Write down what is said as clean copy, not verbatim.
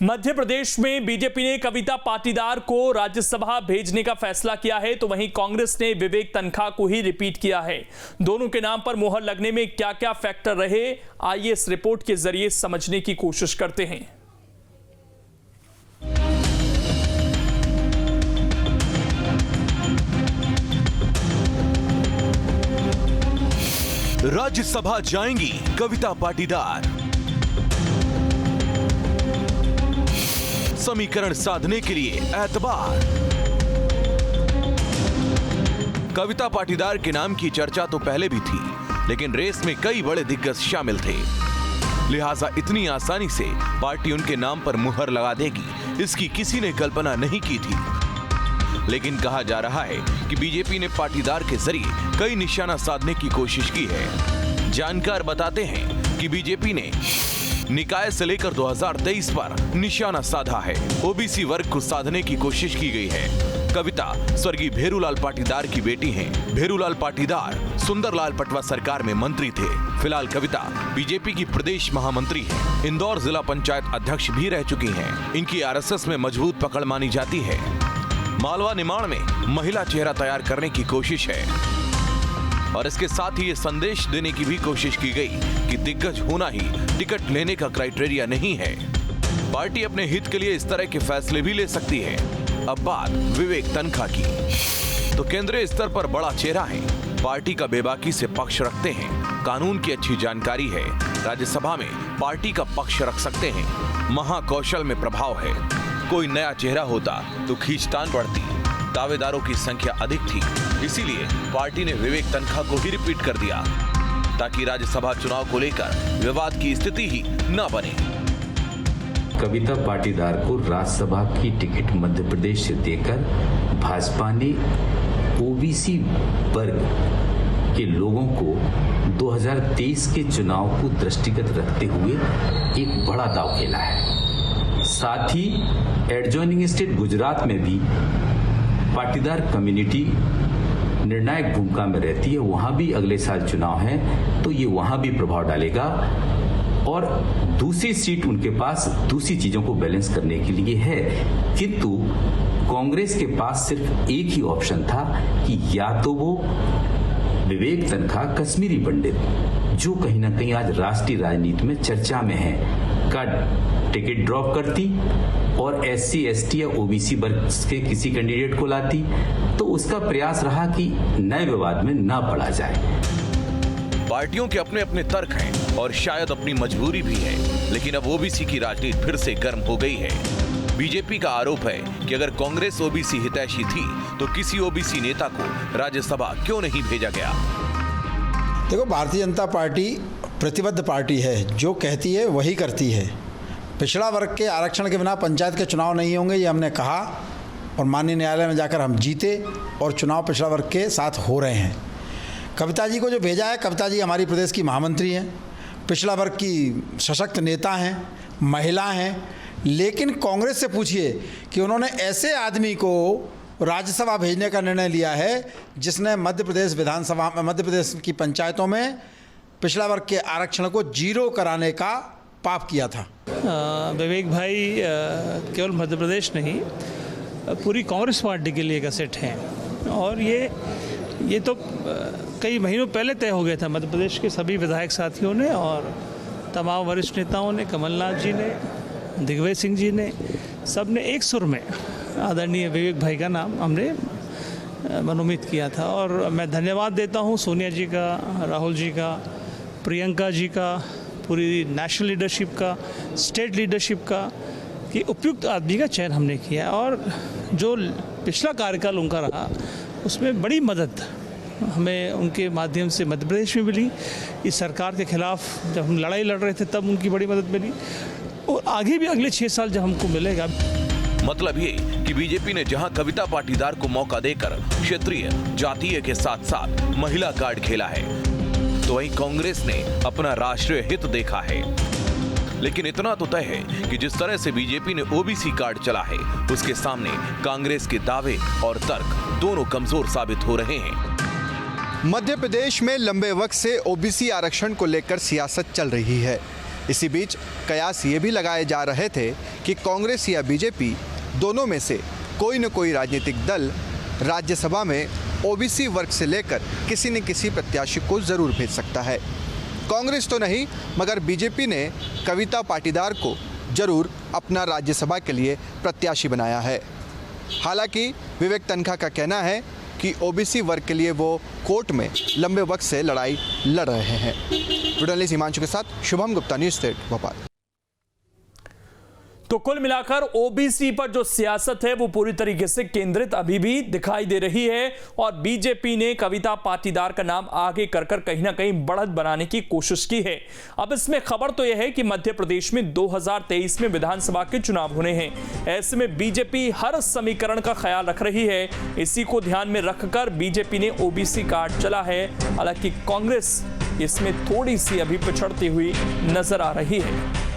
मध्य प्रदेश में बीजेपी ने कविता पाटीदार को राज्यसभा भेजने का फैसला किया है, तो वहीं कांग्रेस ने विवेक तन्खा को ही रिपीट किया है। दोनों के नाम पर मुहर लगने में क्या क्या फैक्टर रहे, आइए इस रिपोर्ट के जरिए समझने की कोशिश करते हैं। राज्यसभा जाएंगी कविता पाटीदार। समीकरण साधने के लिए एतबार। कविता पाटीदार के नाम की चर्चा तो पहले भी थी, लेकिन रेस में कई बड़े दिग्गज शामिल थे, लिहाजा इतनी आसानी से पार्टी उनके नाम पर मुहर लगा देगी, इसकी किसी ने कल्पना नहीं की थी। लेकिन कहा जा रहा है कि बीजेपी ने पाटीदार के जरिए कई निशाना साधने की कोशिश की है। जानकार बताते हैं कि बीजेपी ने निकाय से लेकर 2023 पर निशाना साधा है। ओबीसी वर्ग को साधने की कोशिश की गई है। कविता स्वर्गीय भेरूलाल पाटीदार की बेटी हैं। भेरूलाल पाटीदार सुंदरलाल पटवा सरकार में मंत्री थे। फिलहाल कविता बीजेपी की प्रदेश महामंत्री है। इंदौर जिला पंचायत अध्यक्ष भी रह चुकी हैं। इनकी आरएसएस में मजबूत पकड़ मानी जाती है। मालवा निमाड़ में महिला चेहरा तैयार करने की कोशिश है और इसके साथ ही ये संदेश देने की भी कोशिश की गई कि दिग्गज होना ही टिकट लेने का क्राइटेरिया नहीं है। पार्टी अपने हित के लिए इस तरह के फैसले भी ले सकती है। अब बात विवेक तन्खा की, तो केंद्रीय स्तर पर बड़ा चेहरा है। पार्टी का बेबाकी से पक्ष रखते हैं। कानून की अच्छी जानकारी है। राज्यसभा में पार्टी का पक्ष रख सकते हैं। महाकौशल में प्रभाव है। कोई नया चेहरा होता तो खींचतान बढ़ती। दावेदारों की संख्या अधिक थी, इसीलिए पार्टी ने विवेक तन्खा को ही रिपीट कर दिया, ताकि राज्यसभा चुनाव को लेकर विवाद की स्थिति ही न बने। कविता पाटीदार को राज्यसभा की टिकट मध्य प्रदेश से देकर भाजपा ने ओबीसी वर्ग के लोगों को 2023 के चुनाव को दृष्टिगत रखते हुए एक बड़ा दांव खेला है। साथ ही एडजॉइनिंग स्टेट गुजरात में भी पाटीदार कम्युनिटी निर्णायक भूमिका में रहती है। वहां भी अगले साल चुनाव है, तो ये वहां भी प्रभाव डालेगा और दूसरी सीट उनके पास दूसरी चीजों को बैलेंस करने के लिए है। किंतु कांग्रेस के पास सिर्फ एक ही ऑप्शन था कि या तो वो विवेक तन्खा, कश्मीरी पंडित, जो कहीं ना कहीं आज राष्ट्रीय राजनीति में चर्चा में है, का टिकट ड्रॉप करती और एससी, एसटी या ओबीसी वर्ग के किसी कैंडिडेट को लाती, तो उसका प्रयास रहा कि नए विवाद में ना पड़ा जाए। पार्टियों के अपने अपने तर्क हैं और शायद अपनी मजबूरी भी है, लेकिन अब ओबीसी की राजनीति फिर से गर्म हो गई है। बीजेपी का आरोप है कि अगर कांग्रेस ओबीसी हितैषी थी तो किसी ओबीसी नेता को राज्यसभा क्यों नहीं भेजा गया। देखो, भारतीय जनता पार्टी प्रतिबद्ध पार्टी है, जो कहती है वही करती है। पिछड़ा वर्ग के आरक्षण के बिना पंचायत के चुनाव नहीं होंगे, ये हमने कहा और माननीय न्यायालय में जाकर हम जीते और चुनाव पिछड़ा वर्ग के साथ हो रहे हैं। कविता जी को जो भेजा है, कविता जी हमारी प्रदेश की महामंत्री हैं, पिछड़ा वर्ग की सशक्त नेता हैं, महिला हैं, लेकिन कांग्रेस से पूछिए कि उन्होंने ऐसे आदमी को राज्यसभा भेजने का निर्णय लिया है जिसने मध्य प्रदेश विधानसभा में, मध्य प्रदेश की पंचायतों में पिछड़ा वर्ग के आरक्षण को 0 कराने का पाप किया था। विवेक भाई केवल मध्य प्रदेश नहीं, पूरी कांग्रेस पार्टी के लिए एक असेट हैं और ये तो कई महीनों पहले तय हो गया था। मध्य प्रदेश के सभी विधायक साथियों ने और तमाम वरिष्ठ नेताओं ने, कमलनाथ जी ने, दिग्विजय सिंह जी ने, सब ने एक सुर में आदरणीय विवेक भाई का नाम हमने मनोनीत किया था। और मैं धन्यवाद देता हूँ सोनिया जी का, राहुल जी का, प्रियंका जी का, पूरी नेशनल लीडरशिप का, स्टेट लीडरशिप का, कि उपयुक्त आदमी का चयन हमने किया। और जो पिछला कार्यकाल उनका रहा उसमें बड़ी मदद हमें उनके माध्यम से मध्य प्रदेश में मिली। इस सरकार के खिलाफ जब हम लड़ाई लड़ रहे थे तब उनकी बड़ी मदद मिली और आगे भी अगले 6 साल जब हमको मिलेगा। मतलब ये कि बीजेपी ने जहां कविता पाटीदार को मौका देकर क्षेत्रीय, जातीय के साथ साथ महिला कार्ड खेला है, तो वहीं कांग्रेस ने अपना राष्ट्रीय हित देखा है। लेकिन इतना तो तय है कि जिस तरह से बीजेपी ने ओबीसी कार्ड चला है, उसके सामने कांग्रेस के दावे और तर्क दोनों कमजोर साबित हो रहे हैं। मध्य प्रदेश में लंबे वक्त से ओबीसी आरक्षण को लेकर सियासत चल रही है। इसी बीच कयास ये भी लगाए जा रहे थे कि कांग्रेस या बीजेपी दोनों में से कोई न कोई राजनीतिक दल राज्यसभा में ओबीसी वर्ग से लेकर किसी न किसी प्रत्याशी को ज़रूर भेज सकता है। कांग्रेस तो नहीं, मगर बीजेपी ने कविता पाटीदार को जरूर अपना राज्यसभा के लिए प्रत्याशी बनाया है। हालांकि विवेक तन्खा का कहना है कि ओबीसी वर्ग के लिए वो कोर्ट में लंबे वक्त से लड़ाई लड़ रहे हैं। जर्नलिस्ट हिमांशु के साथ शुभम गुप्ता, न्यूज़ 8 भोपाल। तो कुल मिलाकर ओबीसी पर जो सियासत है वो पूरी तरीके से केंद्रित अभी भी दिखाई दे रही है और बीजेपी ने कविता पाटीदार का नाम आगे कर कहीं ना कहीं बढ़त बनाने की कोशिश की है। अब इसमें खबर तो यह है कि मध्य प्रदेश में 2023 में विधानसभा के चुनाव होने हैं। ऐसे में बीजेपी हर समीकरण का ख्याल रख रही है। इसी को ध्यान में रखकर बीजेपी ने ओबीसी कार्ड चला है। हालांकि कांग्रेस इसमें थोड़ी सी अभी पिछड़ती हुई नजर आ रही है।